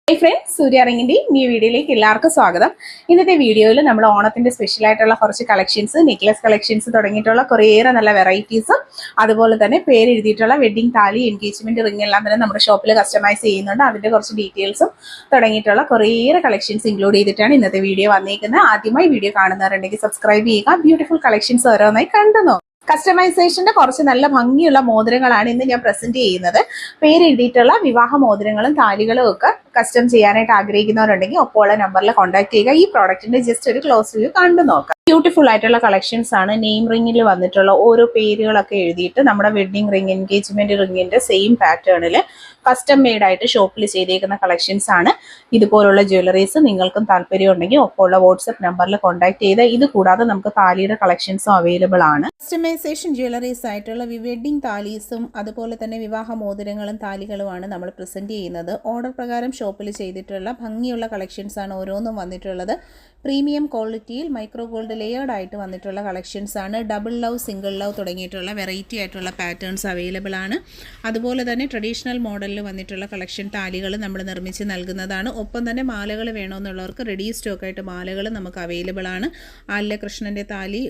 Hey friends, Surya Ringindi new വീഡിയോയിലേക്ക് എല്ലാവർക്കും സ്വാഗതം. ഇന്നത്തെ വീഡിയോയിൽ നമ്മൾ ഓണത്തിന്റെ സ്പെഷ്യൽ ആയിട്ടുള്ള കുറച്ച് കളക്ഷൻസ്, നെക്ലസ് കളക്ഷൻസ് തുടങ്ങിയിട്ടുള്ള കുറേയേറെ നല്ല വെറൈറ്റീസും അതുപോലെ തന്നെ പേര് എഴുതിയിട്ടുള്ള വെഡിങ് താലി, എൻഗേജ്മെന്റ് റിംഗ് എല്ലാം തന്നെ നമ്മുടെ ഷോപ്പിൽ കസ്റ്റമൈസ് ചെയ്യുന്നുണ്ട്. അതിന്റെ കുറച്ച് ഡീറ്റെയിൽസും തുടങ്ങിയിട്ടുള്ള കുറേയേറെ കളക്ഷൻസ് ഇൻക്ലൂഡ് ചെയ്തിട്ടാണ് ഇന്നത്തെ വീഡിയോ വന്നിരിക്കുന്നത്. ആദ്യമായി വീഡിയോ കാണുന്നവരുണ്ടെങ്കിൽ സബ്സ്ക്രൈബ് ചെയ്യുക. ബ്യൂട്ടിഫുൾ കളക്ഷൻസ് ഓരോന്നായി കണ്ടു നോക്കാം. കസ്റ്റമൈസേഷന്റെ കുറച്ച് നല്ല ഭംഗിയുള്ള മോതിരങ്ങളാണ് ഇന്ന് ഞാൻ പ്രസന്റ് ചെയ്യുന്നത്. പേരെഴുതിയിട്ടുള്ള വിവാഹ മോതിരങ്ങളും താലികളും ഒക്കെ കസ്റ്റം ചെയ്യാനായിട്ട് ആഗ്രഹിക്കുന്നവരുണ്ടെങ്കിൽ ഒപ്പമുള്ള നമ്പറിൽ കോൺടാക്ട് ചെയ്യുക. ഈ പ്രോഡക്റ്റിന്റെ ജസ്റ്റ് ഒരു ക്ലോസ് വ്യൂ കണ്ടു നോക്കാം. ബ്യൂട്ടിഫുൾ ആയിട്ടുള്ള കളക്ഷൻസ് ആണ്. നെയിം റിംഗിൽ വന്നിട്ടുള്ള ഓരോ പേരുകളൊക്കെ എഴുതിയിട്ട് നമ്മുടെ വെഡിങ് റിംഗ്, എൻഗേജ്മെന്റ് റിംഗിന്റെ സെയിം പാറ്റേണിൽ കസ്റ്റം മെയ്ഡ് ആയിട്ട് ഷോപ്പിൽ ചെയ്തേക്കുന്ന കളക്ഷൻസ് ആണ്. ഇതുപോലുള്ള ജ്വല്ലറീസ് നിങ്ങൾക്കും താല്പര്യം ഉണ്ടെങ്കിൽ ഒപ്പമുള്ള വാട്സ്ആപ്പ് നമ്പറിൽ കോൺടാക്ട് ചെയ്ത് ഇത് കൂടാതെ നമുക്ക് താലിയുടെ കളക്ഷൻസും അവൈലബിൾ ആണ്. കസ്റ്റമൈസേഷൻ ജ്വല്ലറീസ് ആയിട്ടുള്ള വെഡിങ് താലീസും അതുപോലെ തന്നെ വിവാഹ മോതിരങ്ങളും താലികളുമാണ് നമ്മൾ പ്രസന്റ് ചെയ്യുന്നത്. ഓർഡർ പ്രകാരം ഷോപ്പിൽ ചെയ്തിട്ടുള്ള ഭംഗിയുള്ള കളക്ഷൻസ് ആണ് ഓരോന്നും വന്നിട്ടുള്ളത്. പ്രീമിയം ക്വാളിറ്റിയിൽ മൈക്രോ ഗോൾഡ് ലെയേർഡ് ആയിട്ട് വന്നിട്ടുള്ള കളക്ഷൻസ് ആണ്. ഡബിൾ ലവ്, സിംഗിൾ ലവ് തുടങ്ങിയിട്ടുള്ള വെറൈറ്റി ആയിട്ടുള്ള പാറ്റേൺസ് അവൈലബിൾ ആണ്. അതുപോലെ തന്നെ ട്രഡീഷണൽ മോഡലിൽ വന്നിട്ടുള്ള കളക്ഷൻ താലികൾ നമ്മൾ നിർമ്മിച്ച് നൽകുന്നതാണ്. ഒപ്പം തന്നെ മാലകൾ വേണമെന്നുള്ളവർക്ക് റെഡി സ്റ്റോക്കായിട്ട് മാലകൾ നമുക്ക് അവൈലബിൾ ആണ്. ആലില കൃഷ്ണൻ്റെ താലി,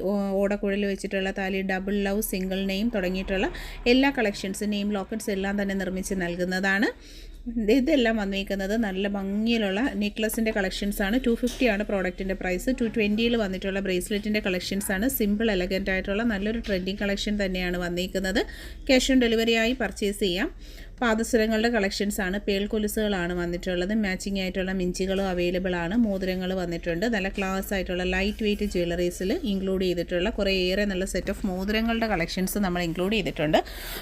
ഓടക്കുഴൽ വെച്ചിട്ടുള്ള താലി, ഡബിൾ ലവ്, സിംഗിൾ നെയിം തുടങ്ങിയിട്ടുള്ള എല്ലാ കളക്ഷൻസ്, നെയിം ലോക്കറ്റ്സ് എല്ലാം തന്നെ നിർമ്മിച്ച് നൽകുന്നതാണ്. ഇതെല്ലാം വന്നിരിക്കുന്നത് നല്ല ഭംഗിയിലുള്ള നെക്ലസിൻ്റെ കളക്ഷൻസ് ആണ്. 250 ആണ് പ്രോഡക്റ്റിൻ്റെ പ്രൈസ്. 220 വന്നിട്ടുള്ള ബ്രേസ്ലെറ്റിൻ്റെ കളക്ഷൻസ് ആണ്. സിമ്പിൾ എലഗൻ്റ് ആയിട്ടുള്ള നല്ലൊരു ട്രെൻഡിങ് കളക്ഷൻ തന്നെയാണ് വന്നിരിക്കുന്നത്. ക്യാഷ് ഓൺ ഡെലിവറി ആയി പർച്ചേസ് ചെയ്യാം. പാദസരങ്ങളുടെ കളക്ഷൻസ് ആണ്. പേൾ കൊലുസുകളാണ് വന്നിട്ടുള്ളത്. മാച്ചിങ് ആയിട്ടുള്ള മിഞ്ചികളും അവൈലബിൾ ആണ്. മോതിരങ്ങൾ വന്നിട്ടുണ്ട്. നല്ല ക്ലാസ് ആയിട്ടുള്ള ലൈറ്റ് വെയ്റ്റ് ജ്വല്ലറീസിൽ ഇൻക്ലൂഡ് ചെയ്തിട്ടുള്ള കുറേയേറെ നല്ല സെറ്റ് ഓഫ് മോതിരങ്ങളുടെ കളക്ഷൻസ് നമ്മൾ ഇൻക്ലൂഡ് ചെയ്തിട്ടുണ്ട്.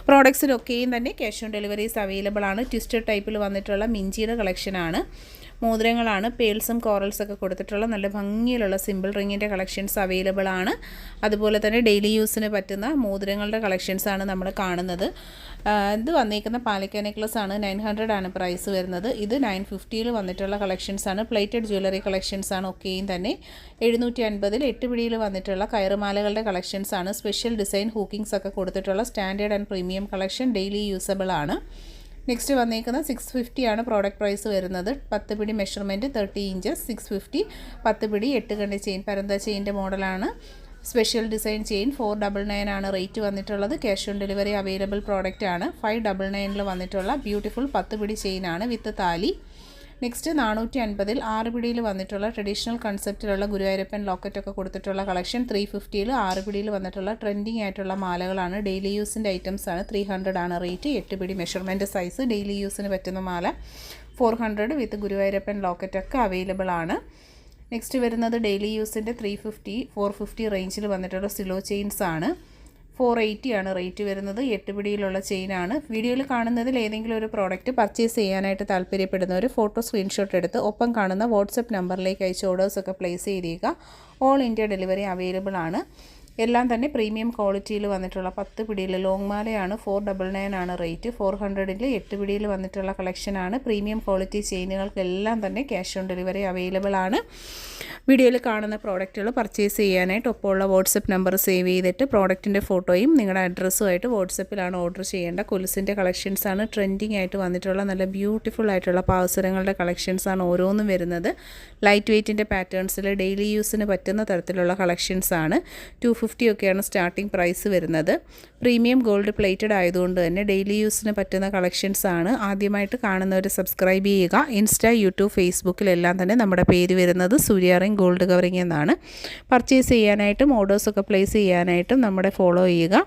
പ്രോഡക്ട്സിലൊക്കെയും തന്നെ ക്യാഷ് ഓൺ ഡെലിവറീസ് അവൈലബിൾ ആണ്. ട്വിസ്റ്റഡ് ടൈപ്പിൽ വന്നിട്ടുള്ള മിഞ്ചിയുടെ കളക്ഷനാണ്. മോതിരങ്ങളാണ്. പേൾസും കോറൽസൊക്കെ കൊടുത്തിട്ടുള്ള നല്ല ഭംഗിയിലുള്ള സിമ്പിൾ റിങ്ങിൻ്റെ കളക്ഷൻസ് അവൈലബിൾ ആണ്. അതുപോലെ തന്നെ ഡെയിലി യൂസിന് പറ്റുന്ന മോതിരങ്ങളുടെ കളക്ഷൻസ് ആണ് നമ്മൾ കാണുന്നത്. ഇത് വന്നിരിക്കുന്ന പാലിക്ക നെക്ലസ് ആണ്. 900 ആണ് പ്രൈസ് വരുന്നത്. ഇത് 950 വന്നിട്ടുള്ള കളക്ഷൻസ് ആണ്. പ്ലേറ്റഡ് ജ്വല്ലറി കളക്ഷൻസ് ആണ് ഒക്കെയും തന്നെ. 750 8 പിടിയിൽ വന്നിട്ടുള്ള കയറുമാലകളുടെ കളക്ഷൻസ് ആണ്. സ്പെഷ്യൽ ഡിസൈൻ ഹൂക്കിങ്സ് ഒക്കെ കൊടുത്തിട്ടുള്ള standard and premium collection daily usable ആണ്. നെക്സ്റ്റ് വന്നിരിക്കുന്ന 650 ആണ് പ്രോഡക്റ്റ് പ്രൈസ് വരുന്നത്. 10 പിടി മെഷർമെൻറ്റ് 30 ഇഞ്ചസ് 650. 10 പിടി 8 കണ്ടി ചെയിൻ, പരന്ത ചെയിൻ്റെ മോഡലാണ്. സ്പെഷ്യൽ ഡിസൈൻ ചെയിൻ 499 ആണ് റേറ്റ് വന്നിട്ടുള്ളത്. Cash on delivery available product ആണ്. 599 വന്നിട്ടുള്ള ബ്യൂട്ടിഫുൾ 10 പിടി ചെയിനാണ് വിത്ത് താലി. നെക്സ്റ്റ് 450 6 പിടിയിൽ വന്നിട്ടുള്ള ട്രഡീഷണൽ കൺസെപ്റ്റിലുള്ള ഗുരുവായൂരപ്പൻ ലോക്കറ്റൊക്കെ കൊടുത്തിട്ടുള്ള കളക്ഷൻ. 350 6 പിടിയിൽ വന്നിട്ടുള്ള ട്രെൻഡിങ് ആയിട്ടുള്ള മാലകളാണ്. ഡെയിലി യൂസിൻ്റെ ഐറ്റംസ് ആണ്. 300 ആണ് റേറ്റ്. 8 പിടി മെഷർമെൻറ്റ് സൈസ് ഡെയിലി യൂസിന് പറ്റുന്ന മാല 400 വിത്ത് ഗുരുവായൂരപ്പൻ ലോക്കറ്റൊക്കെ അവൈലബിൾ ആണ്. നെക്സ്റ്റ് വരുന്നത് ഡെയിലി യൂസിൻ്റെ 350 450 റേഞ്ചിൽ വന്നിട്ടുള്ള സിലോ ചെയിൻസ് ആണ്. 480 ആണ് റേറ്റ് വരുന്നത്. 8 പിടിയിലുള്ള ചെയിനാണ്. വീഡിയോയിൽ കാണുന്നതിൽ ഏതെങ്കിലും ഒരു പ്രോഡക്റ്റ് പർച്ചേസ് ചെയ്യാനായിട്ട് താല്പര്യപ്പെടുന്നവർ ഫോട്ടോ സ്ക്രീൻഷോട്ട് എടുത്ത് ഒപ്പം കാണുന്ന വാട്സപ്പ് നമ്പറിലേക്ക് അയച്ച് ഓർഡേഴ്സൊക്കെ പ്ലേസ് ചെയ്തേക്കുക. ഓൾ ഇന്ത്യ ഡെലിവറി അവൈലബിൾ ആണ്. എല്ലാം തന്നെ പ്രീമിയം ക്വാളിറ്റിയിൽ വന്നിട്ടുള്ള 10 പിടിയിൽ ലോങ് മാലയാണ്. 499 ആണ് റേറ്റ്. 400 8 പിടിയിൽ വന്നിട്ടുള്ള കളക്ഷനാണ്. പ്രീമിയം ക്വാളിറ്റി ചെയിനുകൾക്കെല്ലാം തന്നെ ക്യാഷ് ഓൺ ഡെലിവറി അവൈലബിൾ ആണ്. വീഡിയോയിൽ കാണുന്ന പ്രോഡക്റ്റുകൾ പർച്ചേസ് ചെയ്യാനായിട്ട് ഒപ്പമുള്ള വാട്സപ്പ് നമ്പർ സേവ് ചെയ്തിട്ട് പ്രോഡക്റ്റിൻ്റെ ഫോട്ടോയും നിങ്ങളുടെ അഡ്രസ്സുമായിട്ട് വാട്സപ്പിലാണ് ഓർഡർ ചെയ്യേണ്ട. കൊലുസിൻ്റെ കളക്ഷൻസ് ആണ്. ട്രെൻഡിങ് ആയിട്ട് വന്നിട്ടുള്ള നല്ല ബ്യൂട്ടിഫുൾ ആയിട്ടുള്ള പാവസരങ്ങളുടെ കളക്ഷൻസ് ആണ് ഓരോന്നും വരുന്നത്. ലൈറ്റ് വെയ്റ്റിൻ്റെ പാറ്റേൺസിൽ ഡെയിലി യൂസിന് പറ്റുന്ന തരത്തിലുള്ള കളക്ഷൻസ് ആണ്. 250 ഒക്കെയാണ് സ്റ്റാർട്ടിംഗ് പ്രൈസ് വരുന്നത്. പ്രീമിയം ഗോൾഡ് പ്ലേറ്റഡ് ആയതുകൊണ്ട് തന്നെ ഡെയിലി യൂസിന് പറ്റുന്ന കളക്ഷൻസ് ആണ്. ആദ്യമായിട്ട് കാണുന്നവർ സബ്സ്ക്രൈബ് ചെയ്യുക. ഇൻസ്റ്റ, യൂട്യൂബ്, ഫേസ്ബുക്കിലെല്ലാം തന്നെ നമ്മുടെ പേര് വരുന്നത് സൂര്യ റിംഗ് ഗോൾഡ് കവറിംഗ് എന്നാണ്. പർച്ചേസ് ചെയ്യാനായിട്ടും ഓർഡേഴ്സൊക്കെ പ്ലേസ് ചെയ്യാനായിട്ടും നമ്മുടെ ഫോളോ ചെയ്യുക.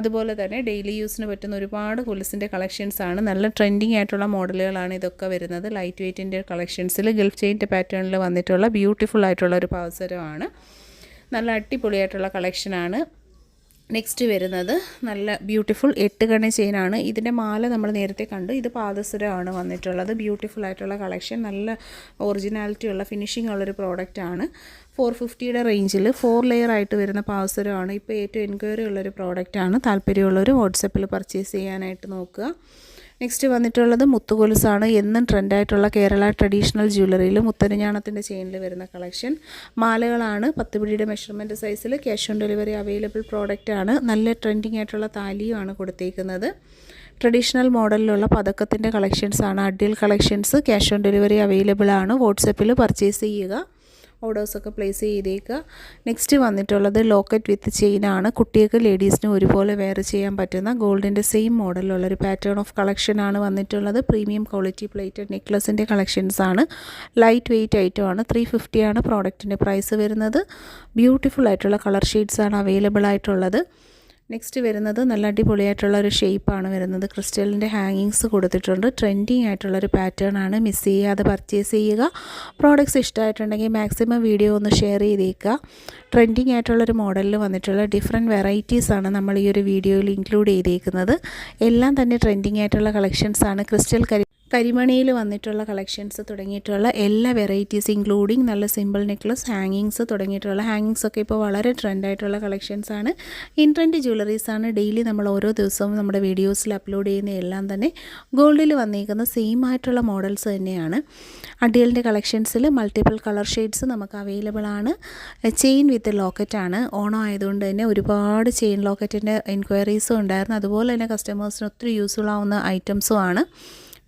അതുപോലെ തന്നെ ഡെയിലി യൂസിന് പറ്റുന്ന ഒരുപാട് കൊലുസിൻ്റെ കളക്ഷൻസ് ആണ്. നല്ല ട്രെൻഡിങ് ആയിട്ടുള്ള മോഡലുകളാണ് ഇതൊക്കെ വരുന്നത്. ലൈറ്റ് വെയ്റ്റിൻ്റെ കളക്ഷൻസിൽ ഗൾഫ് ചെയിൻ്റെ പാറ്റേണിൽ വന്നിട്ടുള്ള ബ്യൂട്ടിഫുൾ ആയിട്ടുള്ള ഒരു പാവസരമാണ്. നല്ല അടിപൊളിയായിട്ടുള്ള കളക്ഷനാണ്. നെക്സ്റ്റ് വരുന്നത് നല്ല ബ്യൂട്ടിഫുൾ 8 കണി ചെയിനാണ്. ഇതിൻ്റെ മാല നമ്മൾ നേരത്തെ കണ്ടു. ഇത് പാദസരമാണ് വന്നിട്ടുള്ളത്. ബ്യൂട്ടിഫുൾ ആയിട്ടുള്ള കളക്ഷൻ, നല്ല ഒറിജിനാലിറ്റി ഉള്ള ഫിനിഷിംഗ് ഉള്ളൊരു പ്രോഡക്റ്റാണ്. 450 റേഞ്ചിൽ 4 ലെയർ ആയിട്ട് വരുന്ന പാദസരമാണ് ഇപ്പോൾ ഏറ്റവും എൻക്വയറി ഉള്ളൊരു പ്രോഡക്റ്റാണ്. താല്പര്യമുള്ളവർ വാട്സപ്പിൽ പർച്ചേസ് ചെയ്യാനായിട്ട് നോക്കുക. നെക്സ്റ്റ് വന്നിട്ടുള്ളത് മുത്തുകൊലുസാണ്. എന്നും ട്രെൻഡായിട്ടുള്ള കേരള ട്രഡീഷണൽ ജ്വല്ലറിയിൽ മുത്തരഞ്ഞാണത്തിൻ്റെ ചെയിനിൽ വരുന്ന കളക്ഷൻ. മാലകളാണ്. 10 പിടിയുടെ മെഷർമെൻറ്റ് സൈസിൽ ക്യാഷ് ഓൺ ഡെലിവറി അവൈലബിൾ പ്രോഡക്റ്റാണ്. നല്ല ട്രെൻഡിങ് ആയിട്ടുള്ള താലിയുമാണ് കൊടുത്തേക്കുന്നത്. ട്രഡീഷണൽ മോഡലിലുള്ള പതക്കത്തിൻ്റെ കളക്ഷൻസാണ്. Adiyal collections. Cash on delivery available ആണ്. വാട്സപ്പിൽ പർച്ചേസ് ചെയ്യുക, ഓർഡേഴ്സൊക്കെ പ്ലേസ് ചെയ്തേക്കുക. നെക്സ്റ്റ് വന്നിട്ടുള്ളത് ലോക്കറ്റ് വിത്ത് ചെയിനാണ്. കുട്ടികൾക്ക് ലേഡീസിനും ഒരുപോലെ വെയർ ചെയ്യാൻ പറ്റുന്ന ഗോൾഡിൻ്റെ സെയിം മോഡലുള്ളൊരു പാറ്റേൺ ഓഫ് കളക്ഷനാണ് വന്നിട്ടുള്ളത്. പ്രീമിയം ക്വാളിറ്റി പ്ലേറ്റഡ് നെക്ലസിൻ്റെ കളക്ഷൻസാണ്. ലൈറ്റ് വെയ്റ്റ് ഐറ്റമാണ്. 350 ആണ് പ്രോഡക്റ്റിൻ്റെ പ്രൈസ് വരുന്നത്. ബ്യൂട്ടിഫുൾ ആയിട്ടുള്ള കളർ ഷെയ്ഡ്സാണ് അവൈലബിൾ ആയിട്ടുള്ളത്. നെക്സ്റ്റ് വരുന്നത് നല്ല അടിപൊളിയായിട്ടുള്ള ഒരു ഷേപ്പാണ് വരുന്നത്. ക്രിസ്റ്റലിൻ്റെ ഹാങ്ങിങ്സ് കൊടുത്തിട്ടുണ്ട്. ട്രെൻഡിങ് ആയിട്ടുള്ളൊരു പാറ്റേൺ ആണ്. മിസ് ചെയ്യാതെ പർച്ചേസ് ചെയ്യുക. പ്രോഡക്റ്റ്സ് ഇഷ്ടമായിട്ടുണ്ടെങ്കിൽ മാക്സിമം വീഡിയോ ഒന്ന് ഷെയർ ചെയ്തേക്കുക. ട്രെൻഡിങ് ആയിട്ടുള്ളൊരു മോഡലിൽ വന്നിട്ടുള്ള ഡിഫറെൻറ്റ് വെറൈറ്റീസാണ് നമ്മൾ ഈ ഒരു വീഡിയോയിൽ ഇൻക്ലൂഡ് ചെയ്തേക്കുന്നത്. എല്ലാം തന്നെ ട്രെൻഡിങ് ആയിട്ടുള്ള കളക്ഷൻസാണ്. ക്രിസ്റ്റൽ കരിമണിയിൽ വന്നിട്ടുള്ള കളക്ഷൻസ് തുടങ്ങിയിട്ടുള്ള എല്ലാ വെറൈറ്റീസ് ഇൻക്ലൂഡിങ് നല്ല സിമ്പിൾ നെക്ലസ്, ഹാങ്ങിങ്സ് തുടങ്ങിയിട്ടുള്ള ഹാങ്ങിങ്സൊക്കെ ഇപ്പോൾ വളരെ ട്രെൻഡായിട്ടുള്ള കളക്ഷൻസാണ്. ഇൻട്രെൻഡ് ജ്വല്ലറീസാണ്. ഡെയിലി നമ്മൾ ഓരോ ദിവസവും നമ്മുടെ വീഡിയോസിൽ അപ്ലോഡ് ചെയ്യുന്ന എല്ലാം തന്നെ ഗോൾഡിൽ വന്നിരിക്കുന്ന സെയിം ആയിട്ടുള്ള മോഡൽസ് തന്നെയാണ്. അഡിയലിൻ്റെ കളക്ഷൻസിൽ മൾട്ടിപ്പിൾ കളർ ഷെയ്ഡ്സ് നമുക്ക് അവൈലബിൾ ആണ്. ചെയിൻ വിത്ത് ലോക്കറ്റാണ്. ഓണം ആയതുകൊണ്ട് തന്നെ ഒരുപാട് ചെയിൻ ലോക്കറ്റിൻ്റെ എൻക്വയറീസും ഉണ്ടായിരുന്നു. അതുപോലെ തന്നെ കസ്റ്റമേഴ്സിന് ഒത്തിരി യൂസ്ഫുൾ ആവുന്ന ഐറ്റംസും ആണ്.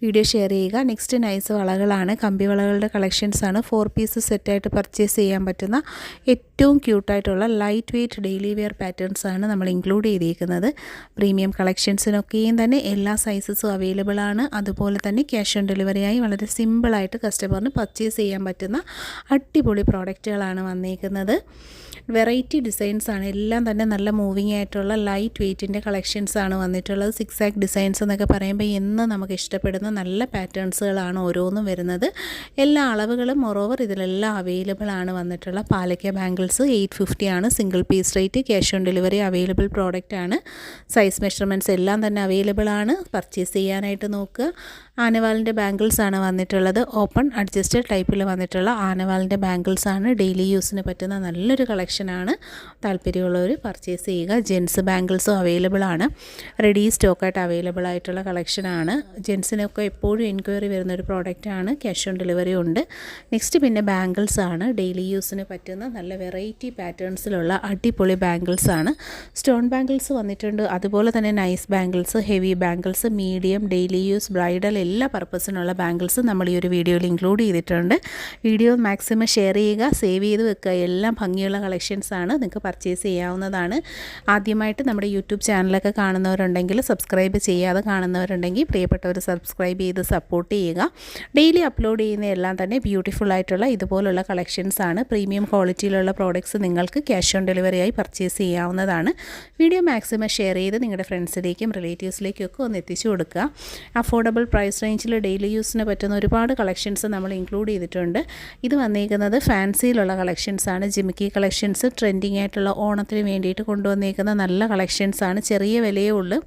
വീഡിയോ ഷെയർ ചെയ്യുക. നെക്സ്റ്റ് നൈസ് വളകളാണ്. കമ്പി വളകളുടെ കളക്ഷൻസാണ്. 4 പീസ് സെറ്റായിട്ട് പർച്ചേസ് ചെയ്യാൻ പറ്റുന്ന ഏറ്റവും ക്യൂട്ടായിട്ടുള്ള ലൈറ്റ് വെയ്റ്റ് ഡെയിലി വെയർ പാറ്റേൺസാണ് നമ്മൾ ഇൻക്ലൂഡ് ചെയ്തിരിക്കുന്നത്. പ്രീമിയം കളക്ഷൻസിനൊക്കെയും തന്നെ എല്ലാ സൈസസും അവൈലബിൾ ആണ്. അതുപോലെ തന്നെ ക്യാഷ് ഓൺ ഡെലിവറിയായി വളരെ സിമ്പിളായിട്ട് കസ്റ്റമറിന് പർച്ചേസ് ചെയ്യാൻ പറ്റുന്ന അടിപൊളി പ്രോഡക്റ്റുകളാണ് വന്നിരിക്കുന്നത്. വെറൈറ്റി ഡിസൈൻസാണ്. എല്ലാം തന്നെ നല്ല മൂവിങ് ആയിട്ടുള്ള ലൈറ്റ് വെയ്റ്റിൻ്റെ കളക്ഷൻസാണ് വന്നിട്ടുള്ളത്. 6 ഡിസൈൻസ് എന്നൊക്കെ പറയുമ്പോൾ എന്ന് നമുക്ക് ഇഷ്ടപ്പെടുന്ന നല്ല പാറ്റേൺസുകളാണ് ഓരോന്നും വരുന്നത്. എല്ലാ അളവുകളും മൊറോവർ ഇതിലെല്ലാം അവൈലബിൾ ആണ് വന്നിട്ടുള്ള. പാലക്ക ബാംഗിൾസ് 850 ആണ് single piece rate. Cash on delivery available product ആണ്. സൈസ് മെഷർമെൻറ്റ്സ് എല്ലാം തന്നെ അവൈലബിൾ ആണ്. പർച്ചേസ് ചെയ്യാനായിട്ട് നോക്കുക. ആനവാലിൻ്റെ ബാംഗിൾസ് ആണ് വന്നിട്ടുള്ളത്. ഓപ്പൺ അഡ്ജസ്റ്റഡ് ടൈപ്പിൽ വന്നിട്ടുള്ള ആനവാലിൻ്റെ ബാംഗിൾസ് ആണ്. ഡെയിലി യൂസിന് പറ്റുന്ന നല്ലൊരു കളക്ഷനാണ്. താല്പര്യമുള്ളവർ പർച്ചേസ് ചെയ്യുക. ജെൻസ് ബാംഗിൾസും അവൈലബിൾ ആണ്. റെഡി സ്റ്റോക്കായിട്ട് അവൈലബിൾ ആയിട്ടുള്ള കളക്ഷനാണ്. ജെൻസിനൊക്കെ എപ്പോഴും എൻക്വയറി വരുന്നൊരു പ്രോഡക്റ്റാണ്. ക്യാഷ് ഓൺ ഡെലിവറി ഉണ്ട്. നെക്സ്റ്റ് പിന്നെ ബാംഗിൾസ് ആണ്. ഡെയിലി യൂസിന് പറ്റുന്ന നല്ല വെറൈറ്റി പാറ്റേൺസിലുള്ള അടിപൊളി ബാംഗിൾസ് ആണ്. സ്റ്റോൺ ബാംഗിൾസ് വന്നിട്ടുണ്ട്. അതുപോലെ തന്നെ nice bangles, heavy bangles, medium, daily use, bridal എല്ലാ പർപ്പസിനുള്ള ബാംഗിൾസ് നമ്മൾ ഈ ഒരു വീഡിയോയിൽ ഇൻക്ലൂഡ് ചെയ്തിട്ടുണ്ട്. വീഡിയോ മാക്സിമം ഷെയർ ചെയ്യുക, സേവ് ചെയ്ത് വെക്കുക. എല്ലാം ഭംഗിയുള്ള കളക്ഷൻസാണ്. നിങ്ങൾക്ക് പർച്ചേസ് ചെയ്യാവുന്നതാണ്. ആദ്യമായിട്ട് നമ്മുടെ യൂട്യൂബ് ചാനലൊക്കെ കാണുന്നവരുണ്ടെങ്കിൽ, സബ്സ്ക്രൈബ് ചെയ്യാതെ കാണുന്നവരുണ്ടെങ്കിൽ പ്രിയപ്പെട്ടവർ സബ്സ്ക്രൈബ് ചെയ്ത് സപ്പോർട്ട് ചെയ്യുക. ഡെയിലി അപ്ലോഡ് ചെയ്യുന്ന എല്ലാം തന്നെ ബ്യൂട്ടിഫുൾ ആയിട്ടുള്ള ഇതുപോലുള്ള കളക്ഷൻസാണ്. പ്രീമിയം ക്വാളിറ്റിയിലുള്ള പ്രോഡക്റ്റ്സ് നിങ്ങൾക്ക് ക്യാഷ് ഓൺ ഡെലിവറിയായി പർച്ചേസ് ചെയ്യാവുന്നതാണ്. വീഡിയോ മാക്സിമം ഷെയർ ചെയ്ത് നിങ്ങളുടെ ഫ്രണ്ട്സിലേക്കും റിലേറ്റീവ്സിലേക്കും ഒക്കെ ഒന്ന് എത്തിച്ചു കൊടുക്കുക. അഫോർഡബിൾ പ്രൈസ് റേഞ്ചിൽ ഡെയിലി യൂസിന് പറ്റുന്ന ഒരുപാട് കളക്ഷൻസ് നമ്മൾ ഇൻക്ലൂഡ് ചെയ്തിട്ടുണ്ട്. ഇത് വന്നിരിക്കുന്നത് ഫാൻസിയിലുള്ള കളക്ഷൻസാണ്. ജിമിക്കി കളക്ഷൻസ് ട്രെൻഡിങ് ആയിട്ടുള്ള ഓണത്തിന് വേണ്ടിയിട്ട് കൊണ്ടുവന്നിരിക്കുന്ന നല്ല കളക്ഷൻസാണ്. ചെറിയ വിലയേ ഉള്ളൂ.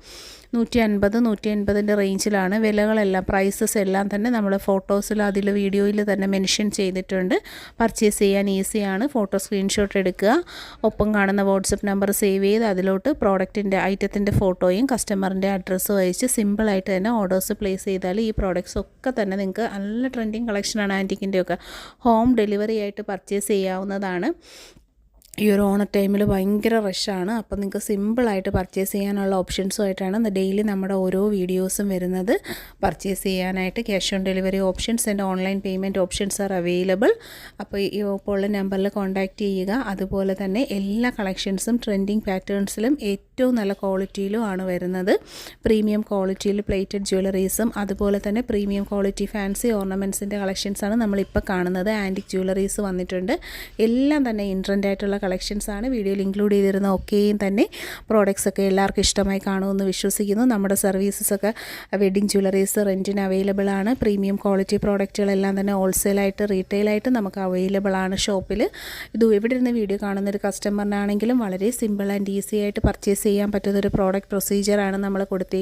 150 റേഞ്ചിലാണ് വിലകളെല്ലാം. പ്രൈസസ് എല്ലാം തന്നെ നമ്മൾ ഫോട്ടോസിൽ അതിൽ വീഡിയോയിൽ തന്നെ മെൻഷൻ ചെയ്തിട്ടുണ്ട്. പർച്ചേസ് ചെയ്യാൻ ഈസിയാണ്. ഫോട്ടോ സ്ക്രീൻഷോട്ട് എടുക്കുക. ഒപ്പം കാണുന്ന വാട്സപ്പ് നമ്പർ സേവ് ചെയ്ത് അതിലോട്ട് പ്രോഡക്റ്റിൻ്റെ ഐറ്റത്തിൻ്റെ ഫോട്ടോയും കസ്റ്റമറിൻ്റെ അഡ്രസ്സും അയച്ച് സിമ്പിളായിട്ട് തന്നെ ഓർഡേഴ്സ് പ്ലേസ് ചെയ്താൽ ഈ പ്രോഡക്റ്റ്സ് ഒക്കെ തന്നെ നിങ്ങൾക്ക് നല്ല ട്രെൻഡിങ് കളക്ഷനാണ്. ആൻറ്റിക്കിൻ്റെയൊക്കെ ഹോം ഡെലിവറി ആയിട്ട് പർച്ചേസ് ചെയ്യാവുന്നതാണ്. ഈ ഒരു ഓണ ടൈമിൽ ഭയങ്കര റഷാണ്. അപ്പോൾ നിങ്ങൾക്ക് സിമ്പിളായിട്ട് പർച്ചേസ് ചെയ്യാനുള്ള ഓപ്ഷൻസുമായിട്ടാണ് ഡെയിലി നമ്മുടെ ഓരോ വീഡിയോസും വരുന്നത്. പർച്ചേസ് ചെയ്യാനായിട്ട് cash on delivery options and online payment options are available. അപ്പോൾ ഈ ഉള്ള നമ്പറിൽ കോൺടാക്റ്റ് ചെയ്യുക. അതുപോലെ തന്നെ എല്ലാ കളക്ഷൻസും ട്രെൻഡിങ് പാറ്റേൺസിലും ഏറ്റവും നല്ല ക്വാളിറ്റിയിലും ആണ് വരുന്നത്. പ്രീമിയം ക്വാളിറ്റിയിൽ പ്ലേറ്റഡ് ജ്വല്ലറീസും അതുപോലെ തന്നെ പ്രീമിയം ക്വാളിറ്റി ഫാൻസി ഓർണമെൻറ്റ്സിൻ്റെ കളക്ഷൻസാണ് നമ്മളിപ്പോൾ കാണുന്നത്. ആൻറ്റിക് ജ്വല്ലറീസ് വന്നിട്ടുണ്ട്. എല്ലാം തന്നെ ഇൻട്രെൻഡ് ആയിട്ടുള്ള കളക്ഷൻസാണ്. വീഡിയോയിൽ ഇൻക്ലൂഡ് ചെയ്തിരുന്ന ഒക്കെയും തന്നെ പ്രോഡക്റ്റ്സ് ഒക്കെ എല്ലാവർക്കും ഇഷ്ടമായി കാണുമെന്ന് വിശ്വസിക്കുന്നു. നമ്മുടെ സർവീസസൊക്കെ വെഡ്ഡിങ് ജ്വല്ലറീസ് റെൻറ്റിന് അവൈലബിൾ ആണ്. പ്രീമിയം ക്വാളിറ്റി പ്രോഡക്റ്റുകളെല്ലാം തന്നെ ഹോൾസെയിലായിട്ട് റീറ്റെയിലായിട്ട് നമുക്ക് അവൈലബിൾ ആണ് ഷോപ്പിൽ. ഇത് ഇവിടെ ഇരുന്ന് വീഡിയോ കാണുന്നൊരു കസ്റ്റമറിനാണെങ്കിലും വളരെ സിമ്പിൾ ആൻഡ് ഈസി ആയിട്ട് പർച്ചേസ് ചെയ്യാൻ പറ്റുന്നൊരു പ്രോഡക്റ്റ് പ്രൊസീജിയറാണ് നമ്മൾ കൊടുത്തിരിക്കുന്നത്.